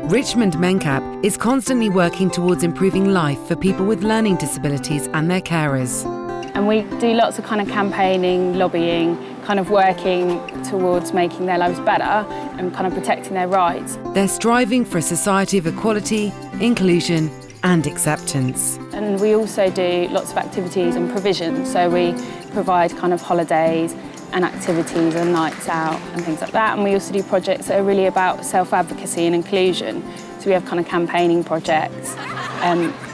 Richmond Mencap is constantly working towards improving life for people with learning disabilities and their carers. And we do lots of kind of campaigning, lobbying, kind of working towards making their lives better and kind of protecting their rights. They're striving for a society of equality, inclusion and acceptance. And we also do lots of activities and provision. So we provide kind of holidays and activities and nights out and things like that. And we also do projects that are really about self-advocacy and inclusion. So we have kind of campaigning projects.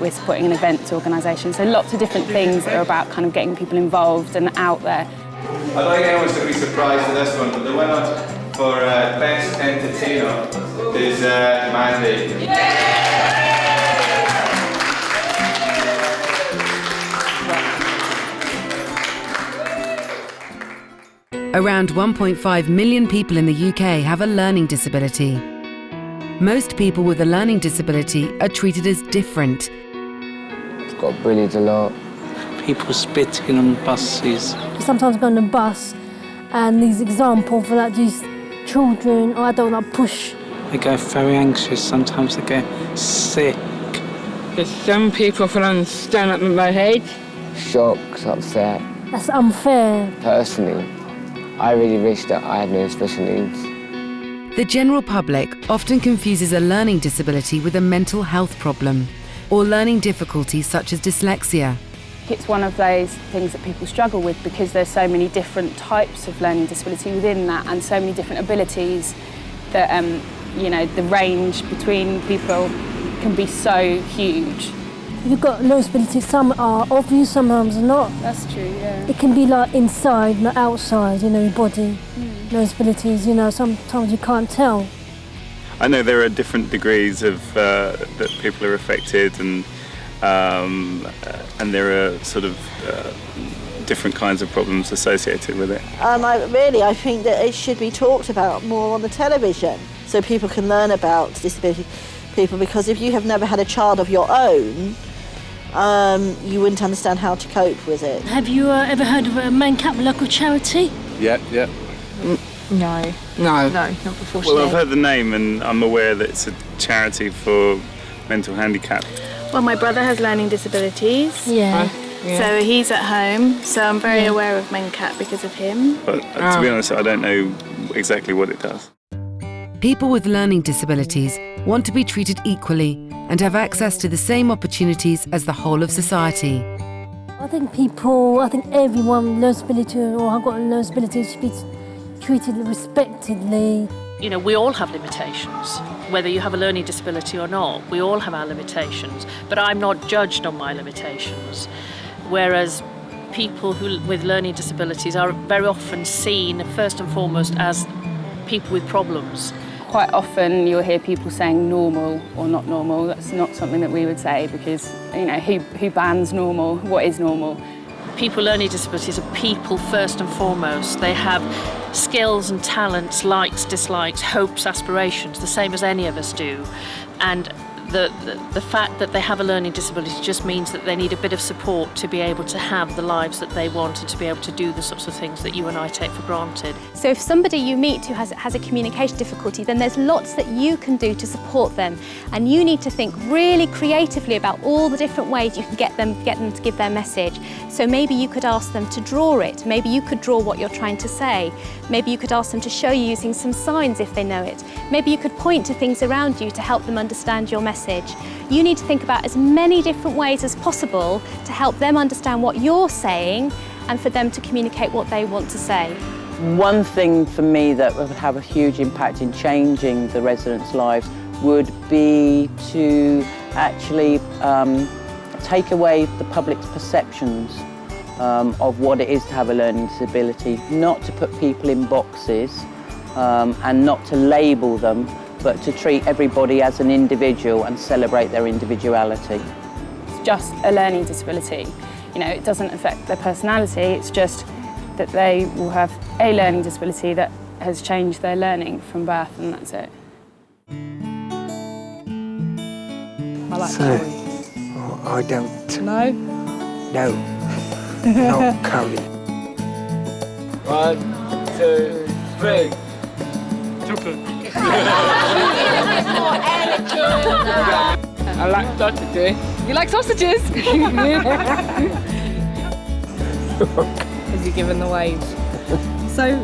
We're supporting an events organisation. So lots of different things that are about kind of getting people involved and out there. I'd like anyone to be surprised at this one, but the winner for Best Entertainer is Mandy. Around 1.5 million people in the UK have a learning disability. Most people with a learning disability are treated as different. Got bullied a lot. People spitting on buses. Sometimes I go on a bus and these examples for like these children or adults like push. They go very anxious, sometimes they go sick. There's some people can stand up on my head. Shocked, upset. That's unfair. Personally, I really wish that I had no special needs. The general public often confuses a learning disability with a mental health problem or learning difficulties such as dyslexia. It's one of those things that people struggle with because there's so many different types of learning disability within that and so many different abilities that, the range between people can be so huge. You've got learning disabilities, some are obvious, sometimes not. That's true, yeah. It can be like inside, not outside, your body. Learning disabilities, sometimes you can't tell. I know there are different degrees of that people are affected, and there are sort of different kinds of problems associated with it. I think that it should be talked about more on the television so people can learn about disability people, because if you have never had a child of your own, you wouldn't understand how to cope with it. Have you ever heard of a Mencap, a local charity? Yeah. No, not before. Well, I've heard the name and I'm aware that it's a charity for mental handicap. Well, my brother has learning disabilities. Yeah. So he's at home, so I'm very aware of Mencap because of him. But to be honest, I don't know exactly what it does. People with learning disabilities want to be treated equally and have access to the same opportunities as the whole of society. I think everyone with learning disability or have got a learning disability should be treated respectfully. We all have limitations, whether you have a learning disability or not. We all have our limitations, but I'm not judged on my limitations. Whereas people with learning disabilities are very often seen, first and foremost, as people with problems. Quite often you'll hear people saying normal or not normal. That's not something that we would say because, who bans normal? What is normal? People with learning disabilities are people first and foremost. They have skills and talents, likes, dislikes, hopes, aspirations, the same as any of us do. And the fact that they have a learning disability just means that they need a bit of support to be able to have the lives that they want and to be able to do the sorts of things that you and I take for granted. So if somebody you meet who has a communication difficulty, then there's lots that you can do to support them. And you need to think really creatively about all the different ways you can get them to give their message. So maybe you could ask them to draw it. Maybe you could draw what you're trying to say. Maybe you could ask them to show you using some signs if they know it. Maybe you could point to things around you to help them understand your message. You need to think about as many different ways as possible to help them understand what you're saying and for them to communicate what they want to say. One thing for me that would have a huge impact in changing the residents' lives would be to actually take away the public's perceptions of what it is to have a learning disability, not to put people in boxes and not to label them, but to treat everybody as an individual and celebrate their individuality. It's just a learning disability. It doesn't affect their personality, it's just that they will have a learning disability that has changed their learning from birth, and that's it. I like Curry. I don't. No? No. Not curry. 1, 2, 3. Chocolate. More energy. like sausages. You like sausages? Is he giving the wave? So.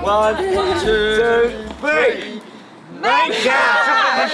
One, two, three. Mencap!